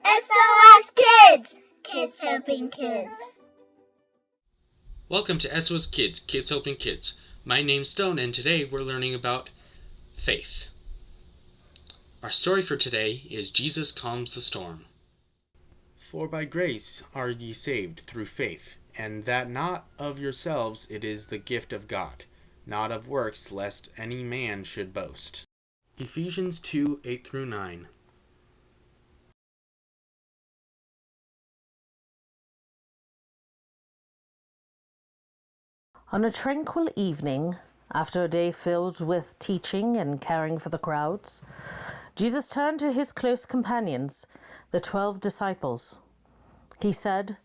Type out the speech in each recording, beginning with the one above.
SOS Kids! Kids helping kids. Welcome to SOS Kids, Kids Helping Kids. My name's Stone, and today we're learning about faith. Our story for today is Jesus Calms the Storm. For by grace are ye saved through faith, and that not of yourselves, it is the gift of God, not of works, lest any man should boast. Ephesians 2:8-9. On a tranquil evening, after a day filled with teaching and caring for the crowds, Jesus turned to his close companions, the 12 disciples. He said,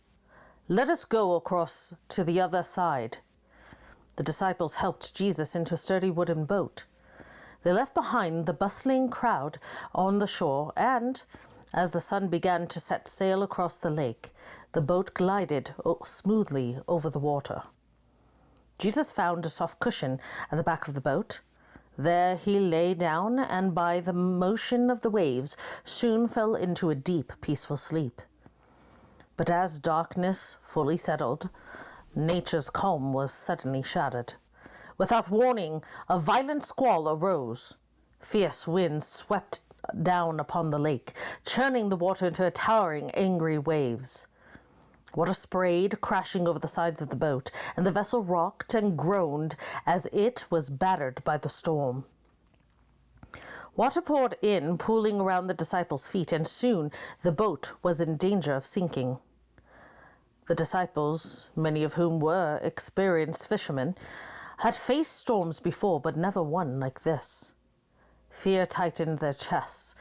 "Let us go across to the other side." The disciples helped Jesus into a sturdy wooden boat. They left behind the bustling crowd on the shore, and, as the sun began to set sail across the lake, the boat glided smoothly over the water. Jesus found a soft cushion at the back of the boat. There he lay down, and by the motion of the waves soon fell into a deep, peaceful sleep. But as darkness fully settled, nature's calm was suddenly shattered. Without warning, a violent squall arose. Fierce winds swept down upon the lake, churning the water into towering, angry waves. Water sprayed, crashing over the sides of the boat, and the vessel rocked and groaned as it was battered by the storm. Water poured in, pooling around the disciples' feet, and soon the boat was in danger of sinking. The disciples, many of whom were experienced fishermen, had faced storms before, but never one like this. Fear tightened their chests.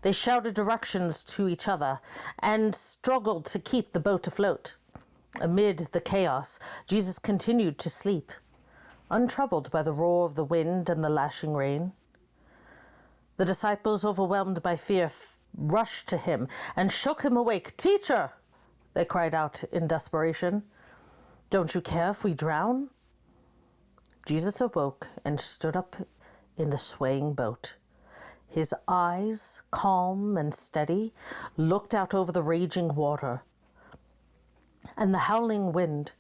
They shouted directions to each other and struggled to keep the boat afloat. Amid the chaos, Jesus continued to sleep, untroubled by the roar of the wind and the lashing rain. The disciples, overwhelmed by fear, rushed to him and shook him awake. "Teacher," they cried out in desperation, "don't you care if we drown?" Jesus awoke and stood up in the swaying boat. His eyes, calm and steady, looked out over the raging water and the howling wind.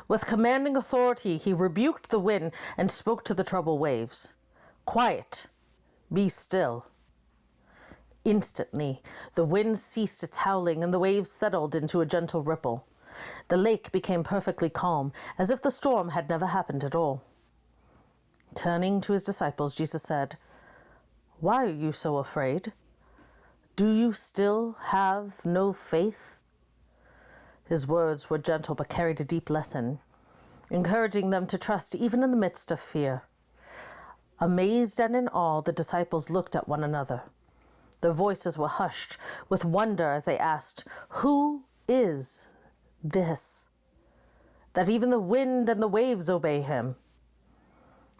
With commanding authority, he rebuked the wind and spoke to the troubled waves. "Quiet, be still." Instantly, the wind ceased its howling and the waves settled into a gentle ripple. The lake became perfectly calm, as if the storm had never happened at all. Turning to his disciples, Jesus said, "Why are you so afraid? Do you still have no faith?" His words were gentle but carried a deep lesson, encouraging them to trust even in the midst of fear. Amazed and in awe, the disciples looked at one another. Their voices were hushed with wonder as they asked, "Who is this, that even the wind and the waves obey him?"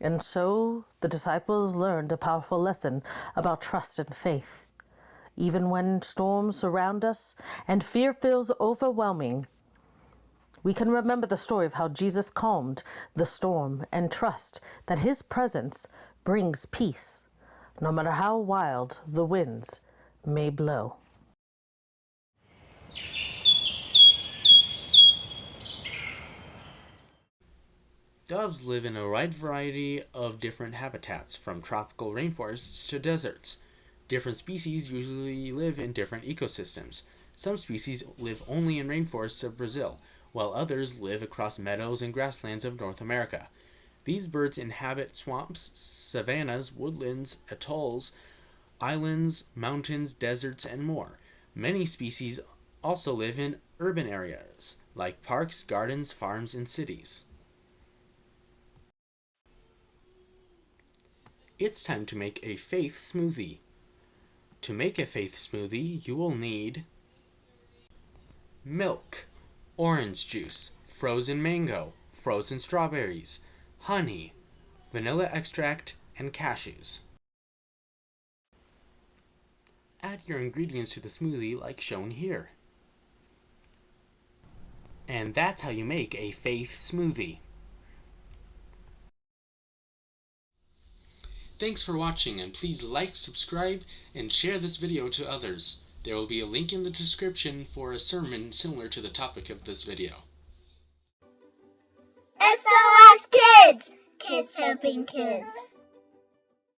And so the disciples learned a powerful lesson about trust and faith. Even when storms surround us and fear feels overwhelming, we can remember the story of how Jesus calmed the storm and trust that his presence brings peace, no matter how wild the winds may blow. Doves live in a wide variety of different habitats, from tropical rainforests to deserts. Different species usually live in different ecosystems. Some species live only in rainforests of Brazil, while others live across meadows and grasslands of North America. These birds inhabit swamps, savannas, woodlands, atolls, islands, mountains, deserts, and more. Many species also live in urban areas, like parks, gardens, farms, and cities. It's time to make a faith smoothie. To make a faith smoothie, you will need milk, orange juice, frozen mango, frozen strawberries, honey, vanilla extract, and cashews. Add your ingredients to the smoothie like shown here. And that's how you make a faith smoothie. Thanks for watching, and please like, subscribe, and share this video to others. There will be a link in the description for a sermon similar to the topic of this video. SOS Kids! Kids helping kids.